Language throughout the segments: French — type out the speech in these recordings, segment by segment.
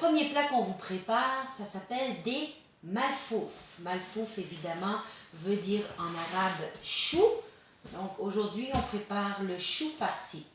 premier plat qu'on vous prépare, ça s'appelle des malfouf. Malfouf, évidemment, veut dire en arabe chou. Donc aujourd'hui, on prépare le chou farci.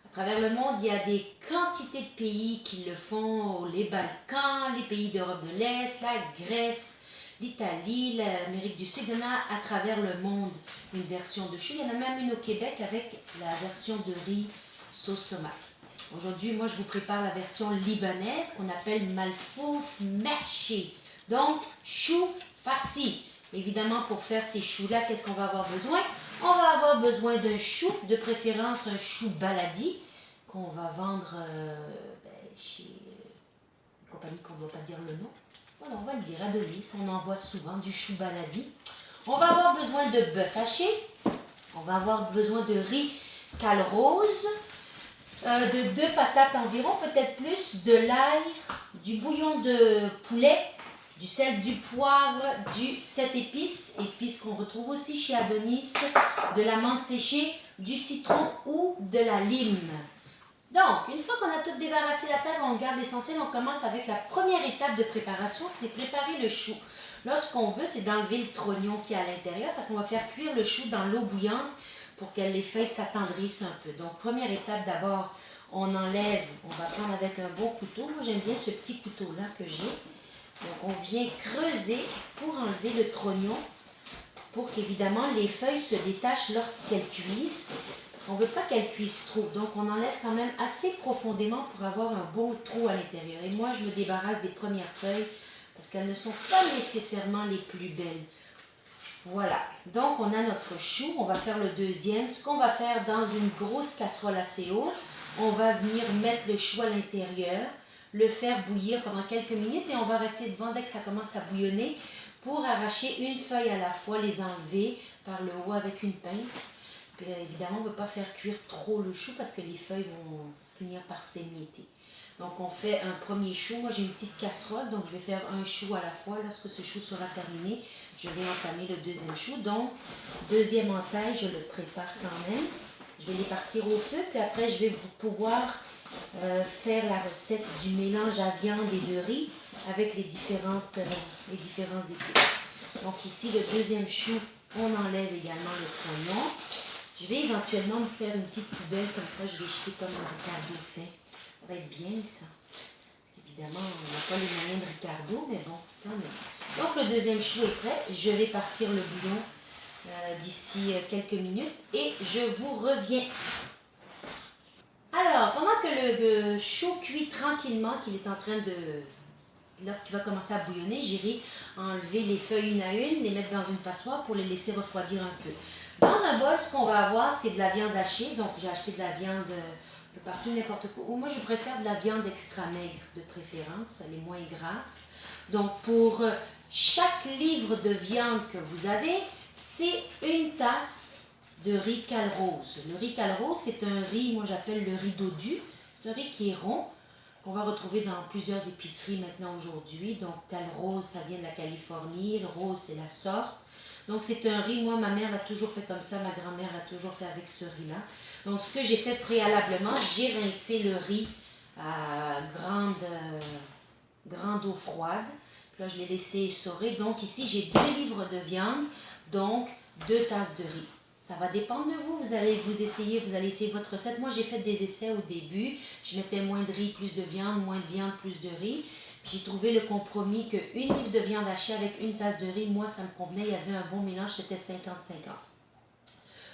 À travers le monde, il y a des quantités de pays qui le font, les Balkans, les pays d'Europe de l'Est, la Grèce, l'Italie, l'Amérique du Sud. Il y en a à travers le monde une version de chou. Il y en a même une au Québec avec la version de riz sauce tomate. Aujourd'hui, moi, je vous prépare la version libanaise qu'on appelle malfouf mahshi. Donc, chou farci. Évidemment, pour faire ces choux-là, qu'est-ce qu'on va avoir besoin? On va avoir besoin d'un chou, de préférence un chou baladi, qu'on va vendre chez une compagnie qu'on ne doit pas dire le nom. Voilà, on va le dire, Adonis, on en voit souvent du chou baladi. On va avoir besoin de bœuf haché, on va avoir besoin de riz cal rose, de 2 patates environ, peut-être plus, de l'ail, du bouillon de poulet, du sel, du poivre, du 7 épices, épices qu'on retrouve aussi chez Adonis, de la menthe séchée, du citron ou de la lime. Donc, une fois qu'on a tout débarrassé la table, on garde l'essentiel, on commence avec la première étape de préparation, c'est préparer le chou. Là, ce qu'on veut, c'est d'enlever le trognon qui est à l'intérieur parce qu'on va faire cuire le chou dans l'eau bouillante pour que les feuilles s'attendrissent un peu. Donc, première étape d'abord, on enlève, on va prendre avec un bon couteau. Moi, j'aime bien ce petit couteau-là que j'ai. Donc, on vient creuser pour enlever le trognon pour qu'évidemment les feuilles se détachent lorsqu'elles cuisent. On ne veut pas qu'elles cuisent trop, donc on enlève quand même assez profondément pour avoir un bon trou à l'intérieur. Et moi, je me débarrasse des premières feuilles parce qu'elles ne sont pas nécessairement les plus belles. Voilà, donc on a notre chou, on va faire le deuxième. Ce qu'on va faire dans une grosse casserole assez haute, on va venir mettre le chou à l'intérieur, le faire bouillir pendant quelques minutes et on va rester devant dès que ça commence à bouillonner pour arracher une feuille à la fois, les enlever par le haut avec une pince. Puis, évidemment, on ne veut pas faire cuire trop le chou parce que les feuilles vont finir par s'émietter. Donc, on fait un premier chou. Moi, j'ai une petite casserole, donc je vais faire un chou à la fois. Lorsque ce chou sera terminé, je vais entamer le deuxième chou. Donc, deuxième entaille, je le prépare quand même. Je vais les partir au feu, puis après, je vais pouvoir faire la recette du mélange à viande et de riz avec les différents épices. Donc, ici, le deuxième chou, on enlève également le trognon. Je vais éventuellement me faire une petite poubelle, comme ça, je vais jeter comme un Ricardo fait. Ça va être bien, ça. Parce qu'évidemment, on n'a pas les moyens de Ricardo, mais bon, quand même. Donc, le deuxième chou est prêt. Je vais partir le bouillon d'ici quelques minutes et je vous reviens. Alors, pendant que le chou cuit tranquillement, qu'il est en train de... Lorsqu'il va commencer à bouillonner, j'irai enlever les feuilles une à une, les mettre dans une passoire pour les laisser refroidir un peu. Dans un bol, ce qu'on va avoir, c'est de la viande hachée. Donc, j'ai acheté de la viande un peu partout, n'importe quoi. Ou moi, je préfère de la viande extra maigre de préférence. Elle est moins grasse. Donc, pour chaque livre de viande que vous avez, c'est une tasse de riz cal rose. Le riz cal rose, c'est un riz, moi j'appelle le riz dodu. C'est un riz qui est rond, qu'on va retrouver dans plusieurs épiceries maintenant aujourd'hui. Donc, cal rose, ça vient de la Californie. Le rose, c'est la sorte. Donc, c'est un riz, moi, ma mère l'a toujours fait comme ça, ma grand-mère l'a toujours fait avec ce riz-là. Donc, ce que j'ai fait préalablement, j'ai rincé le riz à grande eau froide. Puis là, je l'ai laissé essorer. Donc, ici, j'ai 2 livres de viande, donc 2 tasses de riz. Ça va dépendre de vous. Vous allez vous essayer, vous allez essayer votre recette. Moi, j'ai fait des essais au début. Je mettais moins de riz, plus de viande, moins de viande, plus de riz. J'ai trouvé le compromis que 1 livre de viande hachée avec 1 tasse de riz, moi, ça me convenait. Il y avait un bon mélange, c'était 50-50.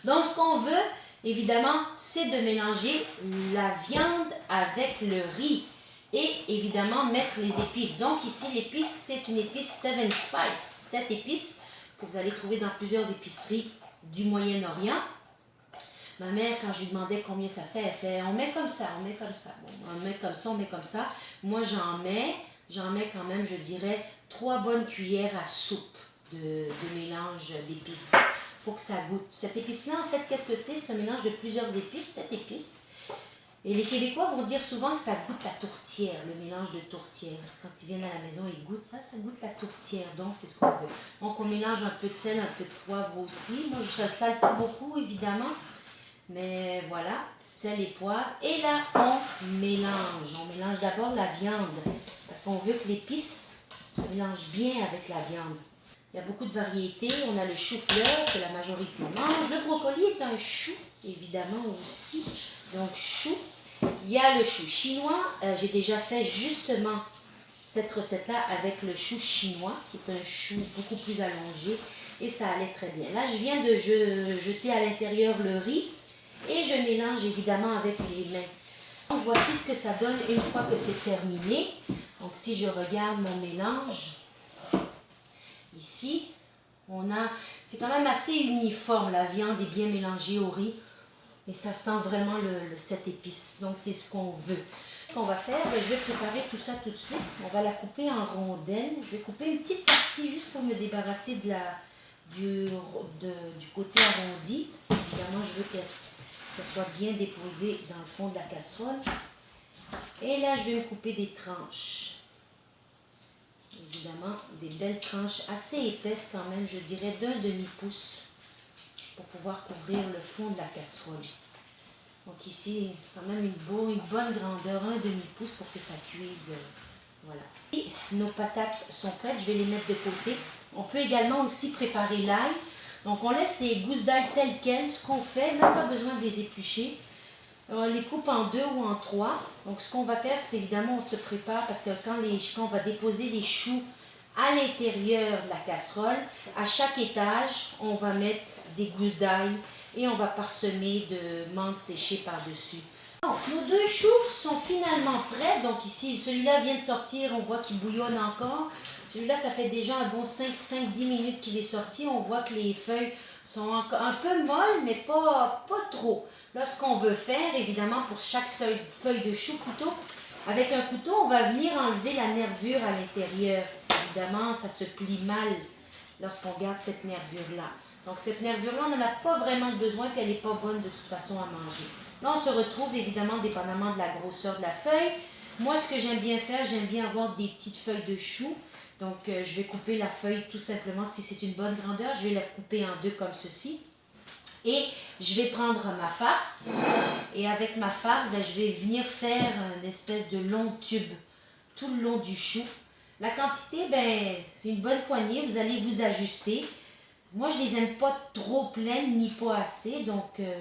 Donc, ce qu'on veut, évidemment, c'est de mélanger la viande avec le riz. Et évidemment, mettre les épices. Donc, ici, l'épice, c'est une épice 7 Spice. 7 épices que vous allez trouver dans plusieurs épiceries du Moyen-Orient. Ma mère, quand je lui demandais combien ça fait, elle fait, on met comme ça, on met comme ça. Bon, on met comme ça, on met comme ça. Moi, j'en mets quand même, je dirais, 3 bonnes cuillères à soupe de mélange d'épices. Il faut que ça goûte. Cette épice-là, en fait, qu'est-ce que c'est? C'est un mélange de plusieurs épices, 7 épices. Et les Québécois vont dire souvent que ça goûte la tourtière, le mélange de tourtière. Parce que quand ils viennent à la maison, ils goûtent ça, ça goûte la tourtière. Donc, c'est ce qu'on veut. Donc, on mélange un peu de sel, un peu de poivre aussi. Moi, je ne sale pas beaucoup, évidemment. Mais voilà, sel et poivre. Et là, on mélange. On mélange d'abord la viande parce qu'on veut que l'épice se mélange bien avec la viande. Il y a beaucoup de variétés. On a le chou-fleur que la majorité mange. Le brocoli est un chou, évidemment aussi. Donc chou. Il y a le chou chinois. J'ai déjà fait justement cette recette-là avec le chou chinois, qui est un chou beaucoup plus allongé. Et ça allait très bien. Là, je viens de jeter à l'intérieur le riz. Et je mélange évidemment avec les mains. Donc, voici ce que ça donne une fois que c'est terminé. Donc si je regarde mon mélange, ici, c'est quand même assez uniforme. La viande est bien mélangée au riz. Et ça sent vraiment le 7 épices. Donc c'est ce qu'on veut. Ce qu'on va faire, je vais préparer tout ça tout de suite. On va la couper en rondelles. Je vais couper une petite partie juste pour me débarrasser du côté arrondi. Évidemment, je veux qu'elle soit bien déposée dans le fond de la casserole. Et là, je vais me couper des tranches. Évidemment, des belles tranches assez épaisses quand même, je dirais d'un demi-pouce pour pouvoir couvrir le fond de la casserole. Donc ici, quand même une bonne grandeur, un demi-pouce pour que ça cuise. Voilà. Et nos patates sont prêtes, je vais les mettre de côté. On peut également aussi préparer l'ail. Donc on laisse les gousses d'ail telles quelles, ce qu'on fait, même pas besoin de les éplucher. On les coupe en 2 ou en 3. Donc ce qu'on va faire, c'est évidemment on se prépare parce que quand on va déposer les choux à l'intérieur de la casserole, à chaque étage, on va mettre des gousses d'ail et on va parsemer de menthe séchée par-dessus. Nos 2 choux sont finalement prêts. Donc ici, celui-là vient de sortir, on voit qu'il bouillonne encore. Celui-là, ça fait déjà un bon 5-10 minutes qu'il est sorti. On voit que les feuilles sont encore un peu molles, mais pas trop. Là, ce qu'on veut faire, évidemment, pour chaque feuille de chou plutôt, avec un couteau, on va venir enlever la nervure à l'intérieur. Évidemment, ça se plie mal lorsqu'on garde cette nervure-là. Donc cette nervure-là, on n'en a pas vraiment besoin, puis elle n'est pas bonne de toute façon à manger. Là, on se retrouve évidemment dépendamment de la grosseur de la feuille. Moi, ce que j'aime bien faire, j'aime bien avoir des petites feuilles de chou. Donc, je vais couper la feuille tout simplement, si c'est une bonne grandeur, je vais la couper en 2 comme ceci. Et je vais prendre ma farce. Et avec ma farce, je vais venir faire une espèce de long tube tout le long du chou. La quantité, c'est une bonne poignée, vous allez vous ajuster. Moi, je les aime pas trop pleines ni pas assez, donc je ne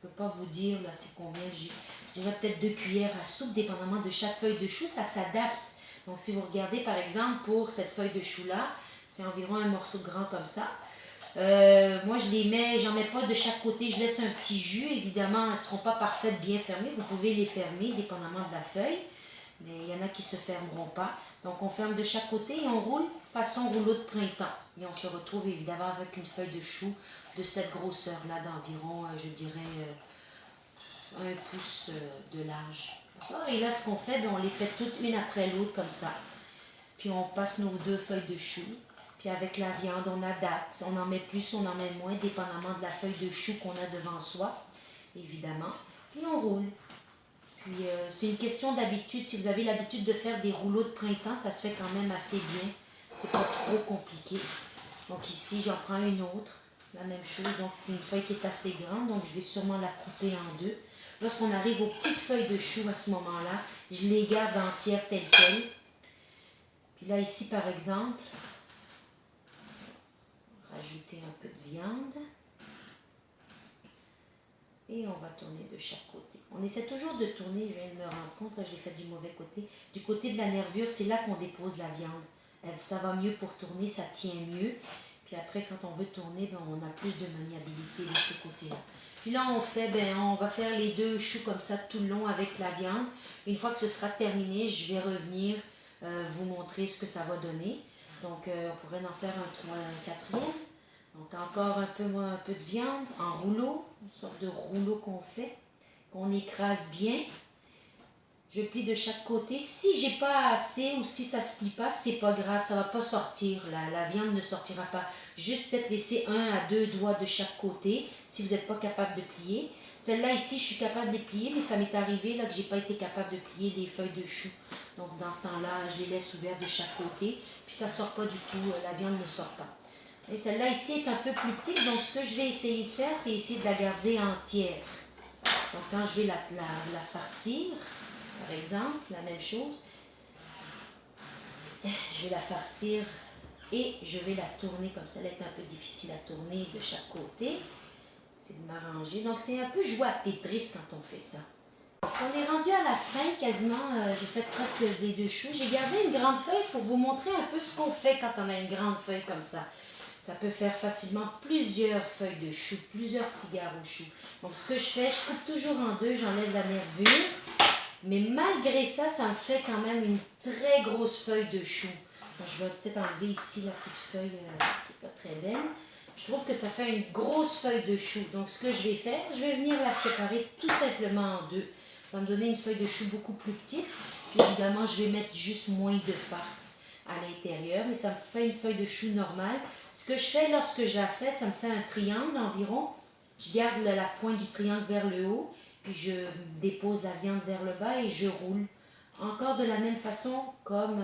peux pas vous dire là c'est combien. Je dirais peut-être 2 cuillères à soupe, dépendamment de chaque feuille de chou, ça s'adapte. Donc si vous regardez par exemple pour cette feuille de chou là, c'est environ un morceau grand comme ça. Moi je les mets, j'en mets pas de chaque côté, je laisse un petit jus. Évidemment, elles ne seront pas parfaites, bien fermées. Vous pouvez les fermer dépendamment de la feuille. Mais il y en a qui ne se fermeront pas. Donc on ferme de chaque côté et on roule façon rouleau de printemps. Et on se retrouve évidemment avec une feuille de chou de cette grosseur-là d'environ, je dirais, 1 pouce de large. Et là, ce qu'on fait, on les fait toutes une après l'autre comme ça. Puis on passe nos 2 feuilles de chou. Puis avec la viande, on adapte. On en met plus, on en met moins, dépendamment de la feuille de chou qu'on a devant soi, évidemment. Et on roule. Puis c'est une question d'habitude. Si vous avez l'habitude de faire des rouleaux de printemps, ça se fait quand même assez bien. C'est pas trop compliqué. Donc ici, j'en prends une autre. La même chose. Donc c'est une feuille qui est assez grande. Donc je vais sûrement la couper en 2. Lorsqu'on arrive aux petites feuilles de chou à ce moment-là, je les garde entières telles quelles. Puis là, ici, par exemple, rajouter un peu de viande. Et on va tourner de chaque côté. On essaie toujours de tourner, je viens de me rendre compte, là j'ai fait du mauvais côté. Du côté de la nervure, c'est là qu'on dépose la viande. Ça va mieux pour tourner, ça tient mieux. Puis après, quand on veut tourner, on a plus de maniabilité de ce côté-là. Puis là, on va faire les 2 choux comme ça tout le long avec la viande. Une fois que ce sera terminé, je vais revenir vous montrer ce que ça va donner. Donc, on pourrait en faire un 4e. Donc encore un peu de viande en rouleau, une sorte de rouleau qu'on fait, qu'on écrase bien. Je plie de chaque côté. Si j'ai pas assez ou si ça se plie pas, c'est pas grave, ça va pas sortir. La viande ne sortira pas. Juste peut-être laisser 1 à 2 doigts de chaque côté si vous n'êtes pas capable de plier. Celle-là ici, je suis capable de les plier, mais ça m'est arrivé là que j'ai pas été capable de plier les feuilles de chou. Donc dans ce temps-là, je les laisse ouvertes de chaque côté, puis ça sort pas du tout, la viande ne sort pas. Et celle-là ici est un peu plus petite, donc ce que je vais essayer de faire, c'est essayer de la garder entière. Donc quand je vais la farcir, par exemple, la même chose, je vais la farcir et je vais la tourner comme ça. Elle est un peu difficile à tourner de chaque côté. C'est de m'arranger. Donc c'est un peu jouer à Tetris quand on fait ça. Donc, on est rendu à la fin quasiment. J'ai fait presque les 2 choux. J'ai gardé une grande feuille pour vous montrer un peu ce qu'on fait quand on a une grande feuille comme ça. Ça peut faire facilement plusieurs feuilles de chou, plusieurs cigares au chou. Donc ce que je fais, je coupe toujours en 2, j'enlève la nervure. Mais malgré ça, ça me fait quand même une très grosse feuille de chou. Donc, je vais peut-être enlever ici la petite feuille qui n'est pas très belle. Je trouve que ça fait une grosse feuille de chou. Donc ce que je vais faire, je vais venir la séparer tout simplement en 2. Ça va me donner une feuille de chou beaucoup plus petite. Puis évidemment, je vais mettre juste moins de farce à l'intérieur. Mais ça me fait une feuille de chou normale. Ce que je fais lorsque je la fais, ça me fait un triangle environ. Je garde la pointe du triangle vers le haut. Puis je dépose la viande vers le bas et je roule. Encore de la même façon comme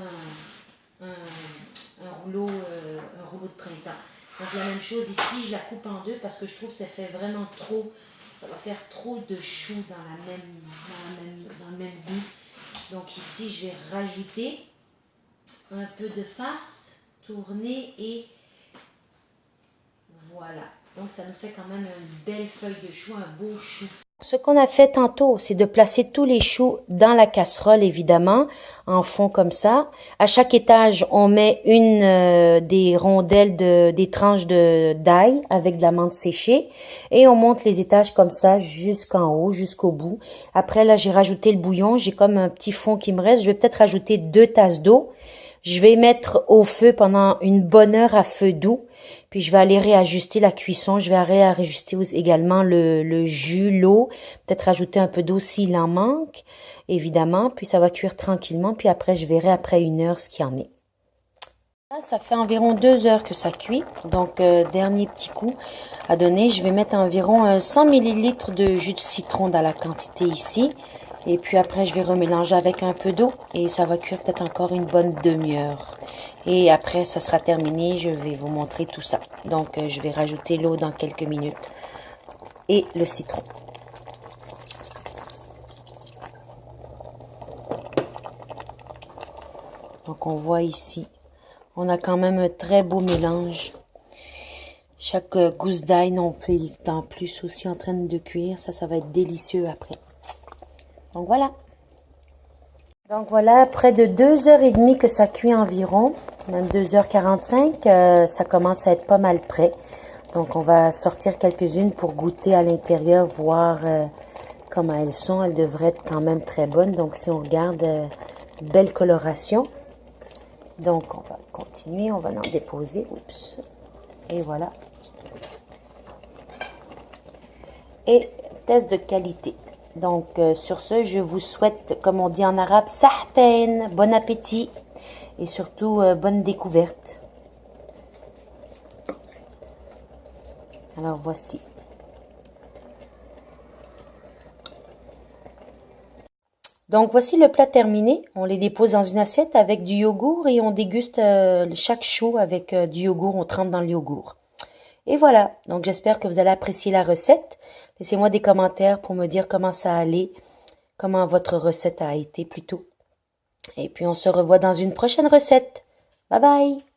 un rouleau de printemps. Donc la même chose ici, je la coupe en 2 parce que je trouve que ça fait vraiment trop. Ça va faire trop de chou dans le même goût. Donc ici, je vais rajouter un peu de farce, tourner et voilà. Donc ça nous fait quand même une belle feuille de chou, un beau chou. Ce qu'on a fait tantôt, c'est de placer tous les choux dans la casserole, évidemment, en fond comme ça. À chaque étage, on met des rondelles, des tranches d'ail avec de la menthe séchée. Et on monte les étages comme ça jusqu'en haut, jusqu'au bout. Après, là, j'ai rajouté le bouillon. J'ai comme un petit fond qui me reste. Je vais peut-être rajouter 2 tasses d'eau. Je vais mettre au feu pendant une bonne heure à feu doux. Puis je vais aller réajuster la cuisson. Je vais réajuster également le jus, l'eau. Peut-être rajouter un peu d'eau s'il en manque, évidemment. Puis ça va cuire tranquillement. Puis après, je verrai après 1 heure ce qu'il y en est. Là, ça fait environ 2 heures que ça cuit. Donc, dernier petit coup à donner. Je vais mettre environ 100 ml de jus de citron dans la quantité ici. Et puis après, je vais remélanger avec un peu d'eau et ça va cuire peut-être encore une bonne demi-heure. Et après, ce sera terminé. Je vais vous montrer tout ça. Donc, je vais rajouter l'eau dans quelques minutes et le citron. Donc, on voit ici, on a quand même un très beau mélange. Chaque gousse d'ail non plus en plus aussi en train de cuire. Ça va être délicieux après. Donc voilà. Donc voilà, près de 2h30 que ça cuit environ, même 2h45, ça commence à être pas mal prêt. Donc on va sortir quelques-unes pour goûter à l'intérieur, voir comment elles sont. Elles devraient être quand même très bonnes. Donc si on regarde, belle coloration. Donc on va continuer, on va en déposer. Oups. Et voilà. Et test de qualité. Donc, sur ce, je vous souhaite, comme on dit en arabe, sahten, bon appétit et surtout bonne découverte. Alors, voici. Donc, voici le plat terminé. On les dépose dans une assiette avec du yogourt et on déguste chaque chou avec du yogourt. On trempe dans le yogourt. Et voilà, donc j'espère que vous allez apprécier la recette. Laissez-moi des commentaires pour me dire comment ça allait, comment votre recette a été plutôt. Et puis on se revoit dans une prochaine recette. Bye bye!